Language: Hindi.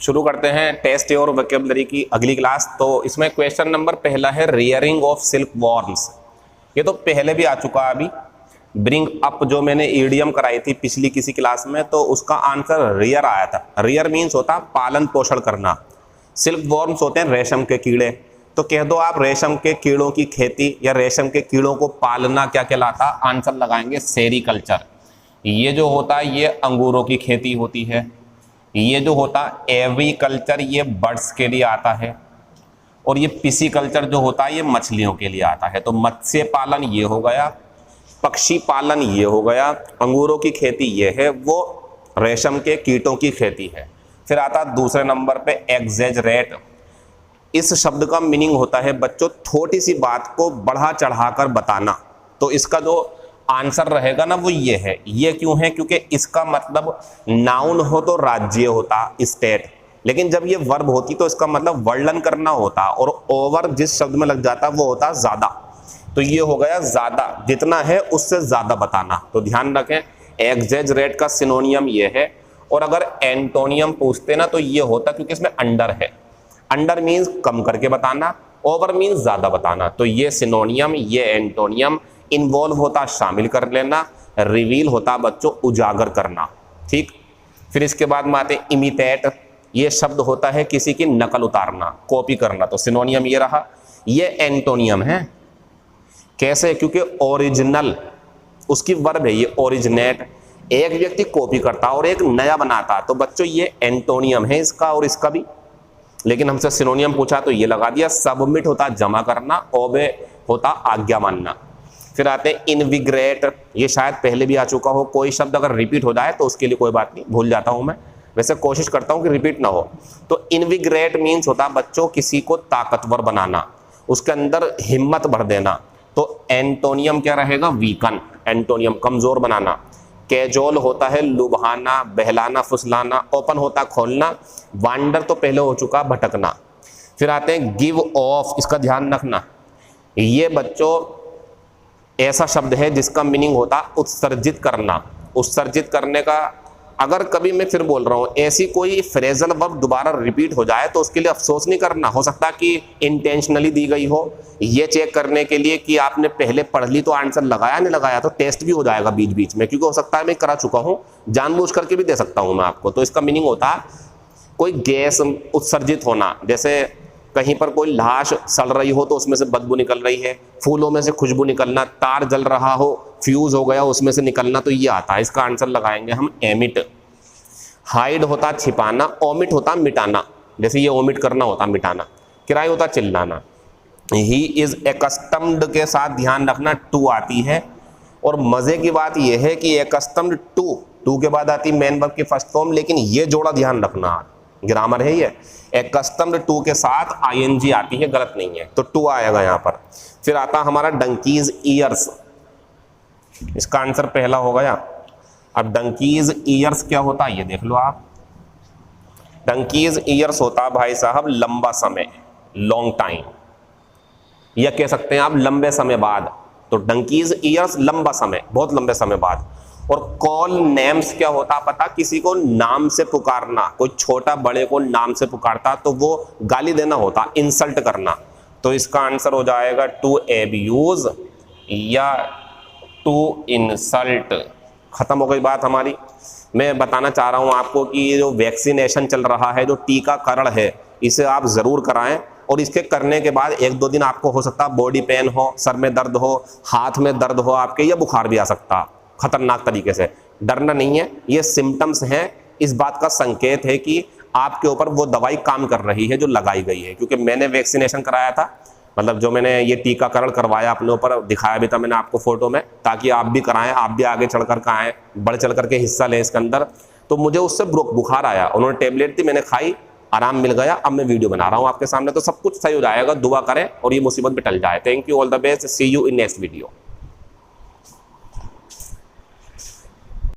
शुरू करते हैं टेस्ट और वोकैबुलरी की अगली क्लास। तो इसमें क्वेश्चन नंबर पहला है रियरिंग ऑफ सिल्क वॉर्म्स। ये तो पहले भी आ चुका अभी ब्रिंग अप, जो मैंने ईडियम कराई थी पिछली किसी क्लास में, तो उसका आंसर रियर आया था। रियर मीन्स होता पालन पोषण करना। सिल्क वॉर्म्स होते हैं रेशम के कीड़े। तो कह दो आप रेशम के कीड़ों की खेती या रेशम के कीड़ों को पालना क्या कहलाता? आंसर लगाएंगे सेरीकल्चर। ये जो होता है ये अंगूरों की खेती होती है। ये जो होता एविकल्चर ये बर्ड्स के लिए आता है। और ये पिसीकल्चर जो होता है ये मछलियों के लिए आता है। तो मत्स्य पालन ये हो गया, पक्षी पालन ये हो गया, अंगूरों की खेती ये है, वो रेशम के कीटों की खेती है। फिर आता दूसरे नंबर पे एग्जेजरेट। इस शब्द का मीनिंग होता है बच्चों छोटी सी बात को बढ़ा चढ़ाकर बताना। तो इसका जो आंसर रहेगा ना वो ये है। ये क्यों है? क्योंकि इसका मतलब नाउन हो तो राज्य होता, स्टेट, लेकिन जब ये वर्ब होती तो इसका मतलब वर्णन करना होता, और ओवर जिस शब्द में लग जाता वो होता ज्यादा। तो ये हो गया ज्यादा, जितना है उससे ज्यादा बताना। तो ध्यान रखें एग्जेजरेट का सिनोनियम ये है। और अगर एंटोनियम पूछते ना तो ये होता, क्योंकि इसमें अंडर है। अंडर मीन्स कम करके बताना, ओवर मीन्स ज्यादा बताना। तो ये सिनोनियम, ये एंटोनियम। इन्वॉल्व होता शामिल कर लेना, रिवील होता बच्चों उजागर करना। ठीक, फिर इसके बाद में आते इमिटेट। ये शब्द होता है किसी की नकल उतारना, कॉपी करना। तो सिनोनियम ये रहा। ये एंटोनियम है। कैसे? क्योंकि ओरिजिनल उसकी वर्ब है ये ओरिजिनेट। एक व्यक्ति कॉपी करता और एक नया बनाता, तो बच्चों ये एंटोनियम है इसका और इसका भी। लेकिन हमसे सिनोनियम पूछा तो ये लगा दिया। सबमिट होता जमा करना, ओबे होता आज्ञा मानना। फिर आते हैं इनविग्रेट। ये शायद पहले भी आ चुका हो। कोई शब्द अगर रिपीट हो जाए तो उसके लिए कोई बात नहीं, भूल जाता हूं मैं, वैसे कोशिश करता हूं कि रिपीट ना हो। तो इनविग्रेट मीन्स होता बच्चों किसी को ताकतवर बनाना, उसके अंदर हिम्मत भर देना। तो एंटोनियम क्या रहेगा? वीकन। एंटोनियम कमजोर बनाना। कैजोल होता है लुभाना, बहलाना, फुसलाना। ओपन होता खोलना। वांडर तो पहले हो चुका, भटकना। फिर आते हैं गिव ऑफ। इसका ध्यान रखना, ये बच्चों ऐसा शब्द है जिसका मीनिंग होता उत्सर्जित करना। उत्सर्जित करने का अगर कभी मैं फिर बोल रहा हूं ऐसी कोई फ्रेजल वर्ब दोबारा रिपीट हो जाए तो उसके लिए अफसोस नहीं करना। हो सकता है कि इंटेंशनली दी गई हो। ये चेक करने के लिए कि आपने पहले पढ़ ली तो आंसर लगाया नहीं लगाया, तो टेस्ट भी हो जाएगा बीच बीच में, क्योंकि हो सकता है मैं करा चुका हूं, जानबूझ करके भी दे सकता हूं मैं आपको। तो इसका मीनिंग होता कोई गैस उत्सर्जित होना। जैसे कहीं पर कोई लाश सड़ रही हो तो उसमें से बदबू निकल रही है, फूलों में से खुशबू निकलना, तार जल रहा हो, फ्यूज हो गया उसमें से निकलना, तो ये आता है। इसका आंसर लगाएंगे हम एमिट। हाइड होता छिपाना, ओमिट होता मिटाना। जैसे ये ओमिट करना होता मिटाना। किराए होता चिल्लाना। ही इज एकस्टम्ड के साथ ध्यान रखना टू आती है। और मजे की बात यह है कि एकस्टम्ड टू के बाद आती मेन वर्ब की फर्स्ट फॉर्म, लेकिन ये जोड़ा ध्यान रखना, ग्रामर है ये। एकस्टम्ड टू के साथ आईएनजी आती है, गलत नहीं है, तो टू आएगा यहां पर। फिर आता हमारा डंकीज ईयर्स। इसका आंसर पहला हो गया। अब डंकीज ईयर्स क्या होता है ये देख लो आप। डंकीज ईयर्स होता भाई साहब लंबा समय, लॉन्ग टाइम, या कह सकते हैं आप लंबे समय बाद। तो डंकीज ईयर्स लंबा समय, बहुत लंबे समय बाद। और कॉल नेम्स क्या होता पता? किसी को नाम से पुकारना। कोई छोटा बड़े को नाम से पुकारता तो वो गाली देना होता, इंसल्ट करना। तो इसका आंसर हो जाएगा टू एब्यूज या टू इंसल्ट। खत्म हो गई बात हमारी। मैं बताना चाह रहा हूं आपको कि ये जो वैक्सीनेशन चल रहा है, जो टीकाकरण है, इसे आप जरूर कराएं। और इसके करने के बाद एक दो दिन आपको हो सकता है बॉडी पेन हो, सर में दर्द हो, हाथ में दर्द हो आपके, या बुखार भी आ सकता खतरनाक तरीके से। डरना नहीं है, ये सिम्टम्स हैं। इस बात का संकेत है कि आपके ऊपर वो दवाई काम कर रही है जो लगाई गई है। क्योंकि मैंने वैक्सीनेशन कराया था, मतलब जो मैंने ये टीकाकरण करवाया अपने ऊपर, दिखाया भी था मैंने आपको फोटो में, ताकि आप भी कराएं, आप भी आगे चढ़ कर आएँ, बढ़ चढ़ करके हिस्सा लें इसके अंदर। तो मुझे उससे बुखार आया, उन्होंने टेबलेट दी, मैंने खाई, आराम मिल गया। अब मैं वीडियो बना रहा हूँ आपके सामने, तो सब कुछ सही हो जाएगा। दुआ करें और ये मुसीबत भी टल जाए। Thank you, all the best, see you in next video.